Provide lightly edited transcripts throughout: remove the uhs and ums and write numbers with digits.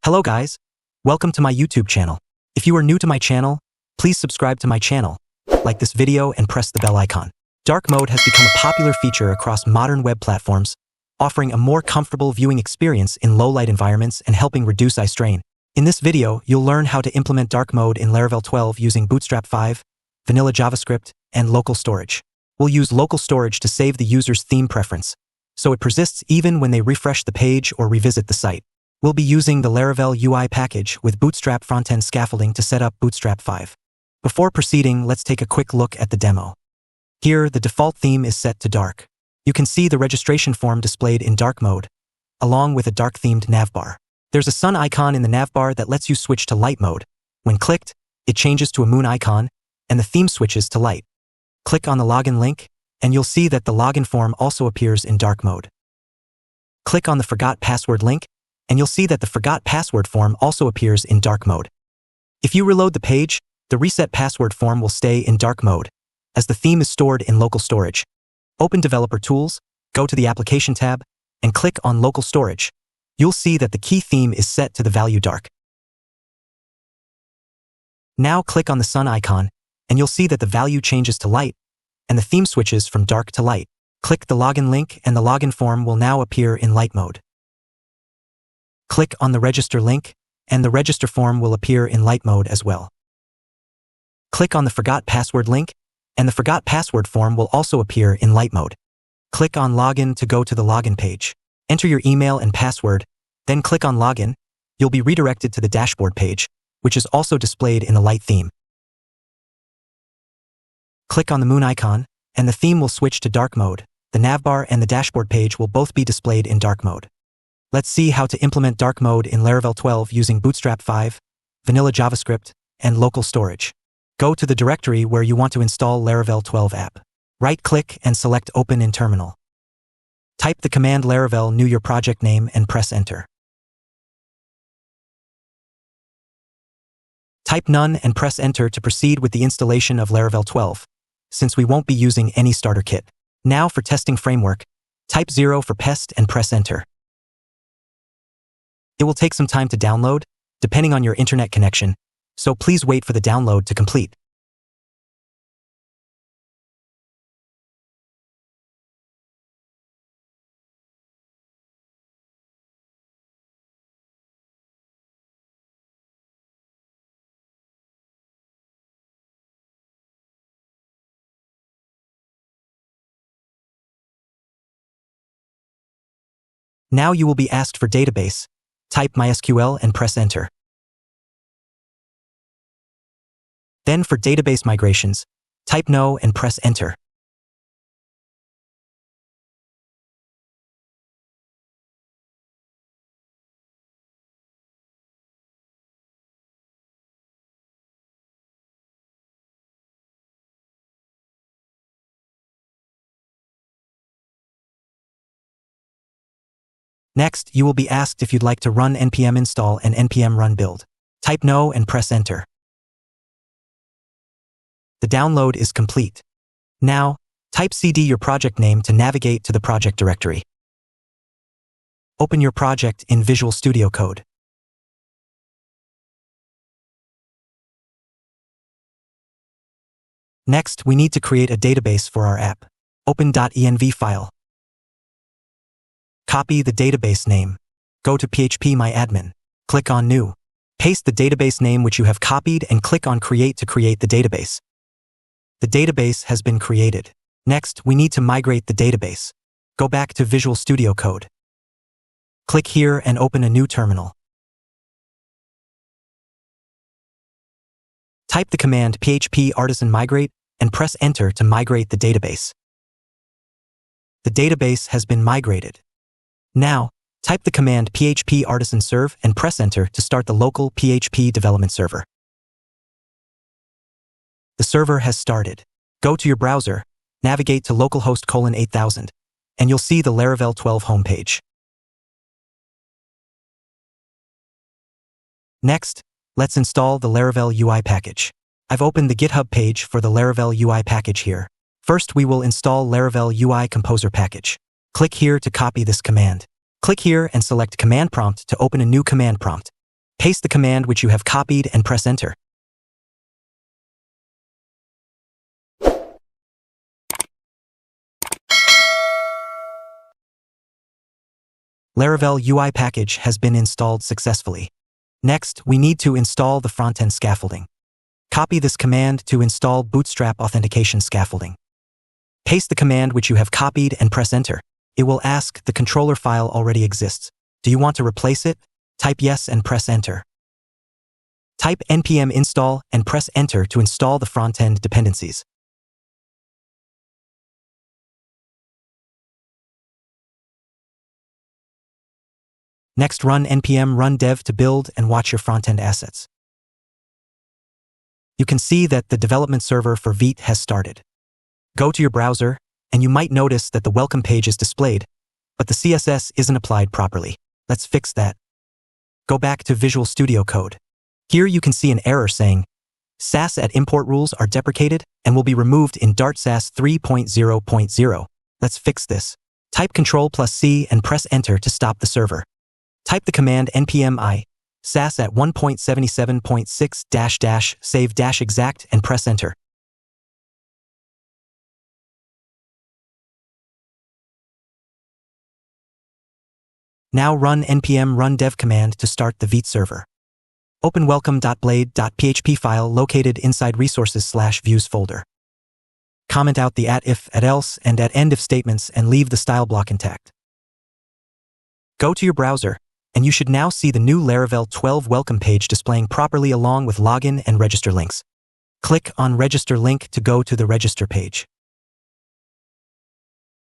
Hello guys, welcome to my YouTube channel. If you are new to my channel, please subscribe to my channel, like this video and press the bell icon. Dark mode has become a popular feature across modern web platforms, offering a more comfortable viewing experience in low-light environments and helping reduce eye strain. In this video, you'll learn how to implement dark mode in Laravel 12 using Bootstrap 5, vanilla JavaScript, and local storage. We'll use local storage to save the user's theme preference, so it persists even when they refresh the page or revisit the site. We'll be using the Laravel UI package with Bootstrap Frontend scaffolding to set up Bootstrap 5. Before proceeding, let's take a quick look at the demo. Here, the default theme is set to dark. You can see the registration form displayed in dark mode, along with a dark-themed navbar. There's a sun icon in the navbar that lets you switch to light mode. When clicked, it changes to a moon icon, and the theme switches to light. Click on the login link, and you'll see that the login form also appears in dark mode. Click on the Forgot Password link, and you'll see that the Forgot Password form also appears in dark mode. If you reload the page, the Reset Password form will stay in dark mode, as the theme is stored in local storage. Open Developer Tools, go to the Application tab, and click on Local Storage. You'll see that the key theme is set to the value dark. Now click on the sun icon, and you'll see that the value changes to light, and the theme switches from dark to light. Click the login link, and the login form will now appear in light mode. Click on the register link, and the register form will appear in light mode as well. Click on the Forgot Password link, and the Forgot Password form will also appear in light mode. Click on Login to go to the login page. Enter your email and password, then click on Login. You'll be redirected to the dashboard page, which is also displayed in the light theme. Click on the moon icon, and the theme will switch to dark mode. The navbar and the dashboard page will both be displayed in dark mode. Let's see how to implement dark mode in Laravel 12 using Bootstrap 5, vanilla JavaScript, and local storage. Go to the directory where you want to install Laravel 12 app. Right-click and select Open in Terminal. Type the command Laravel new your project name and press Enter. Type None and press Enter to proceed with the installation of Laravel 12, since we won't be using any starter kit. Now for testing framework, type 0 for pest and press Enter. It will take some time to download, depending on your internet connection, so please wait for the download to complete. Now you will be asked for database. Type MySQL and press Enter. Then for database migrations, type No and press Enter. Next, you will be asked if you'd like to run npm install and npm run build. Type No and press Enter. The download is complete. Now, type cd your project name to navigate to the project directory. Open your project in Visual Studio Code. Next, we need to create a database for our app. Open .env file. Copy the database name. Go to phpMyAdmin. Click on New. Paste the database name which you have copied and click on Create to create the database. The database has been created. Next, we need to migrate the database. Go back to Visual Studio Code. Click here and open a new terminal. Type the command php-artisan-migrate and press Enter to migrate the database. The database has been migrated. Now, type the command php-artisan-serve and press Enter to start the local PHP development server. The server has started. Go to your browser, navigate to localhost :8000, and you'll see the Laravel 12 homepage. Next, let's install the Laravel UI package. I've opened the GitHub page for the Laravel UI package here. First, we will install Laravel UI Composer package. Click here to copy this command. Click here and select Command Prompt to open a new command prompt. Paste the command which you have copied and press enter. Laravel UI package has been installed successfully. Next, we need to install the Frontend scaffolding. Copy this command to install Bootstrap authentication scaffolding. Paste the command which you have copied and press enter. It will ask, the controller file already exists. Do you want to replace it? Type yes and press enter. Type npm install and press enter to install the Frontend dependencies. Next, run npm run dev to build and watch your Frontend assets. You can see that the development server for Vite has started. Go to your browser, and you might notice that the welcome page is displayed, but the CSS isn't applied properly. Let's fix that. Go back to Visual Studio Code. Here you can see an error saying, Sass at import rules are deprecated and will be removed in Dart Sass 3.0.0. Let's fix this. Type Ctrl+C and press enter to stop the server. Type the command npm I, sass at 1.77.6 save exact and press enter. Now run npm run dev command to start the Vite server. Open welcome.blade.php file located inside resources/views folder. Comment out the @if, @else, and @end if statements and leave the style block intact. Go to your browser, and you should now see the new Laravel 12 welcome page displaying properly along with login and register links. Click on Register link to go to the register page.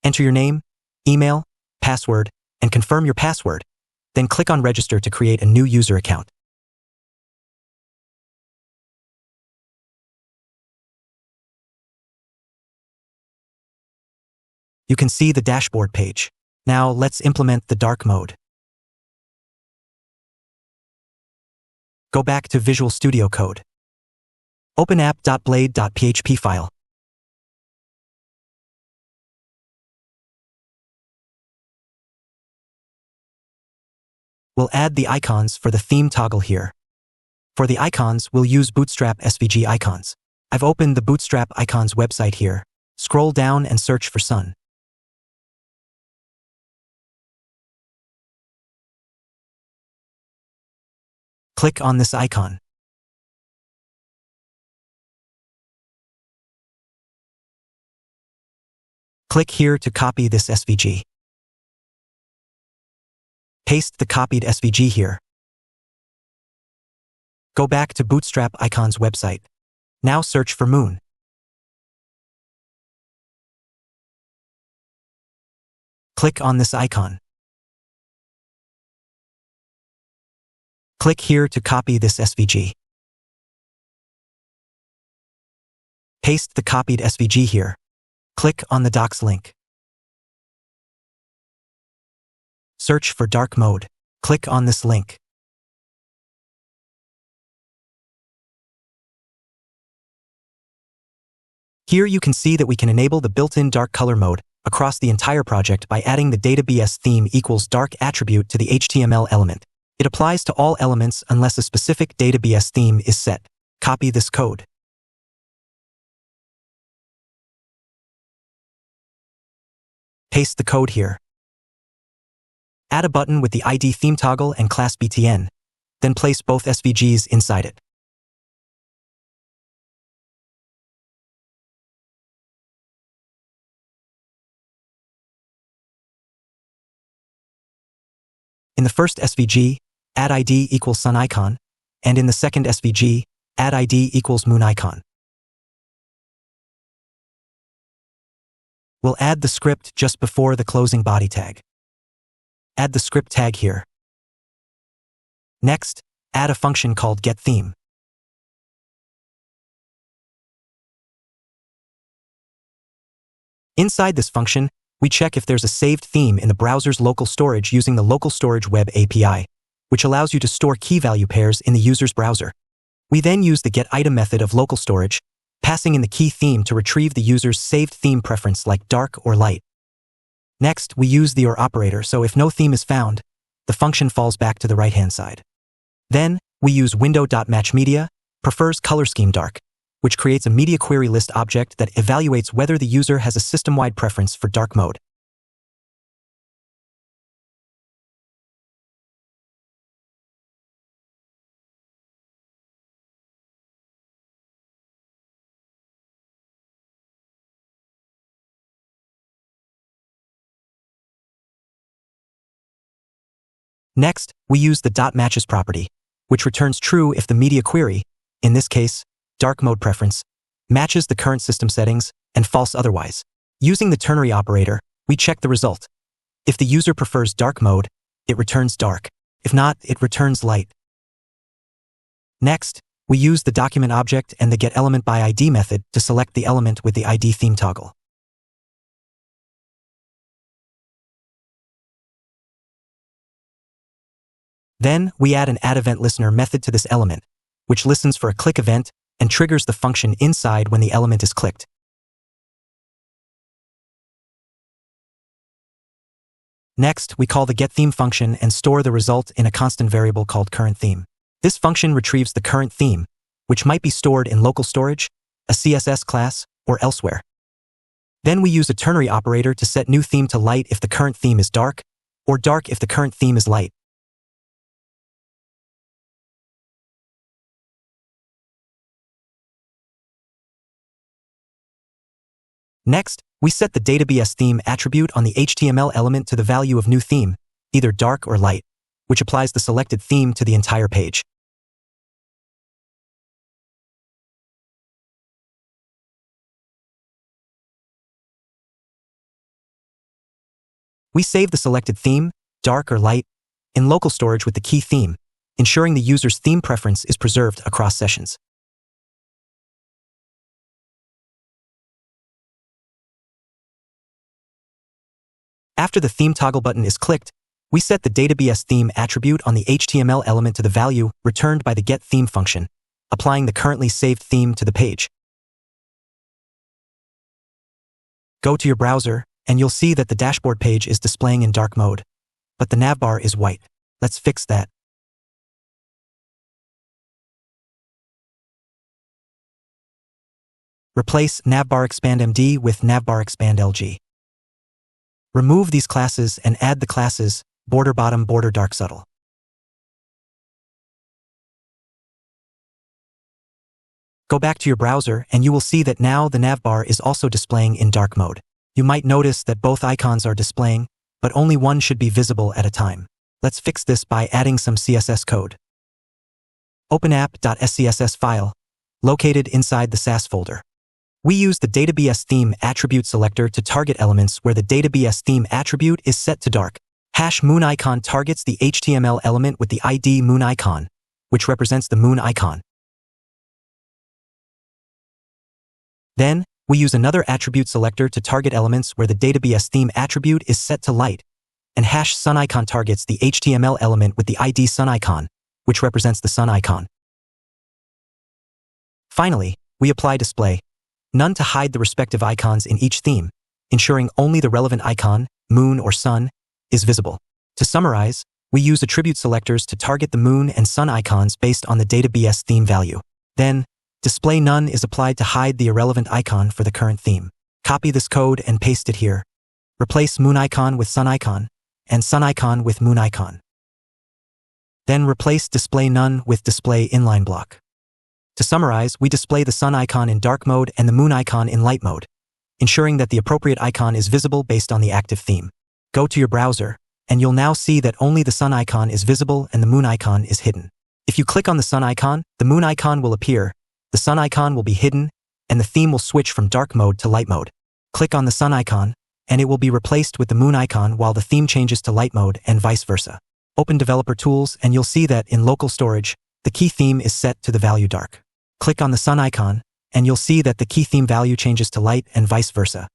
Enter your name, email, password, and confirm your password. Then click on Register to create a new user account. You can see the dashboard page. Now let's implement the dark mode. Go back to Visual Studio Code. Open app.blade.php file. We'll add the icons for the theme toggle here. For the icons, we'll use Bootstrap SVG icons. I've opened the Bootstrap icons website here. Scroll down and search for sun. Click on this icon. Click here to copy this SVG. Paste the copied SVG here. Go back to Bootstrap icons website. Now search for moon. Click on this icon. Click here to copy this SVG. Paste the copied SVG here. Click on the docs link. Search for dark mode. Click on this link. Here you can see that we can enable the built-in dark color mode across the entire project by adding the databs theme equals dark attribute to the HTML element. It applies to all elements unless a specific databs theme is set. Copy this code. Paste the code here. Add a button with the ID theme toggle and class btn, then place both SVGs inside it. In the first SVG, add ID equals sun icon, and in the second SVG, add ID equals moon icon. We'll add the script just before the closing body tag. Add the script tag here. Next, add a function called getTheme. Inside this function, we check if there's a saved theme in the browser's local storage using the Local Storage Web API, which allows you to store key value pairs in the user's browser. We then use the getItem method of local storage, passing in the key theme to retrieve the user's saved theme preference like dark or light. Next, we use the OR operator, so if no theme is found, the function falls back to the right-hand side. Then, we use window.matchMedia, prefers color scheme dark, which creates a media query list object that evaluates whether the user has a system-wide preference for dark mode. Next, we use the .matches property, which returns true if the media query, in this case, dark mode preference, matches the current system settings, and false otherwise. Using the ternary operator, we check the result. If the user prefers dark mode, it returns dark. If not, it returns light. Next, we use the document object and the getElementById method to select the element with the ID theme toggle. Then, we add an addEventListener method to this element, which listens for a click event and triggers the function inside when the element is clicked. Next, we call the getTheme function and store the result in a constant variable called currentTheme. This function retrieves the current theme, which might be stored in local storage, a CSS class, or elsewhere. Then we use a ternary operator to set new theme to light if the current theme is dark, or dark if the current theme is light. Next, we set the database theme attribute on the HTML element to the value of new theme, either dark or light, which applies the selected theme to the entire page. We save the selected theme, dark or light, in local storage with the key theme, ensuring the user's theme preference is preserved across sessions. After the theme toggle button is clicked, we set the database theme attribute on the HTML element to the value returned by the getTheme function, applying the currently saved theme to the page. Go to your browser, and you'll see that the dashboard page is displaying in dark mode, but the navbar is white. Let's fix that. Replace navbar expand MD with navbar expand LG. Remove these classes and add the classes border bottom, border dark subtle. Go back to your browser and you will see that now the navbar is also displaying in dark mode. You might notice that both icons are displaying, but only one should be visible at a time. Let's fix this by adding some CSS code. Open app.scss file, located inside the SAS folder. We use the database theme attribute selector to target elements where the database theme attribute is set to dark. #moon icon targets the HTML element with the ID moon icon, which represents the moon icon. Then, we use another attribute selector to target elements where the database theme attribute is set to light, and #sun icon targets the HTML element with the ID sun icon, which represents the sun icon. Finally, we apply display none to hide the respective icons in each theme, ensuring only the relevant icon, moon or sun, is visible. To summarize, we use attribute selectors to target the moon and sun icons based on the database theme value. Then, display none is applied to hide the irrelevant icon for the current theme. Copy this code and paste it here. Replace moon icon with sun icon, and sun icon with moon icon. Then replace display none with display inline block. To summarize, we display the sun icon in dark mode and the moon icon in light mode, ensuring that the appropriate icon is visible based on the active theme. Go to your browser, and you'll now see that only the sun icon is visible and the moon icon is hidden. If you click on the sun icon, the moon icon will appear, the sun icon will be hidden, and the theme will switch from dark mode to light mode. Click on the sun icon, and it will be replaced with the moon icon while the theme changes to light mode and vice versa. Open Developer Tools and you'll see that in local storage, the key theme is set to the value dark. Click on the sun icon, and you'll see that the key theme value changes to light and vice versa.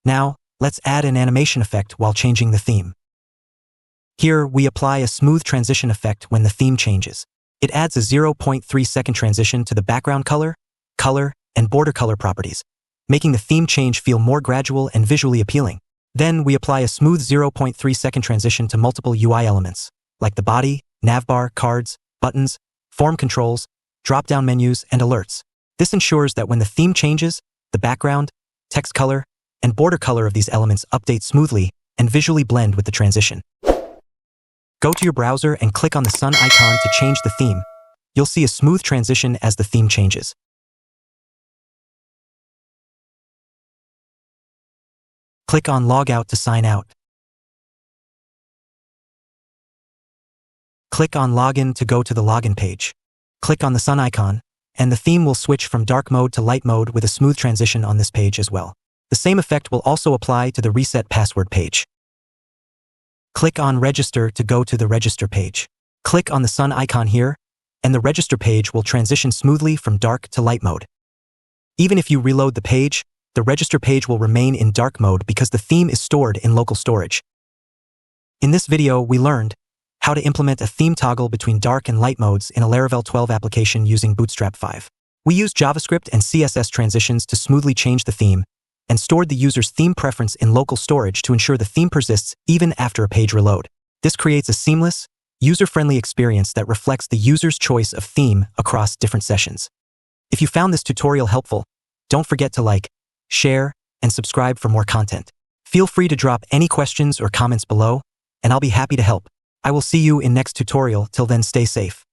Now, let's add an animation effect while changing the theme. Here, we apply a smooth transition effect when the theme changes. It adds a 0.3-second transition to the background color, and border color properties, making the theme change feel more gradual and visually appealing. Then, we apply a smooth 0.3-second transition to multiple UI elements. like the body, Navbar, cards, buttons, form controls, drop-down menus, and alerts. This ensures that when the theme changes, the background, text color, and border color of these elements update smoothly and visually blend with the transition. Go to your browser and click on the sun icon to change the theme. You'll see a smooth transition as the theme changes. Click on Log Out to sign out. Click on Login to go to the login page. Click on the sun icon, and the theme will switch from dark mode to light mode with a smooth transition on this page as well. The same effect will also apply to the Reset Password page. Click on Register to go to the Register page. Click on the sun icon here, and the Register page will transition smoothly from dark to light mode. Even if you reload the page, the Register page will remain in dark mode because the theme is stored in local storage. In this video, we learned how to implement a theme toggle between dark and light modes in a Laravel 12 application using Bootstrap 5. We used JavaScript and CSS transitions to smoothly change the theme and stored the user's theme preference in local storage to ensure the theme persists even after a page reload. This creates a seamless, user-friendly experience that reflects the user's choice of theme across different sessions. If you found this tutorial helpful, don't forget to like, share, and subscribe for more content. Feel free to drop any questions or comments below, and I'll be happy to help. I will see you in next tutorial. Till then, stay safe.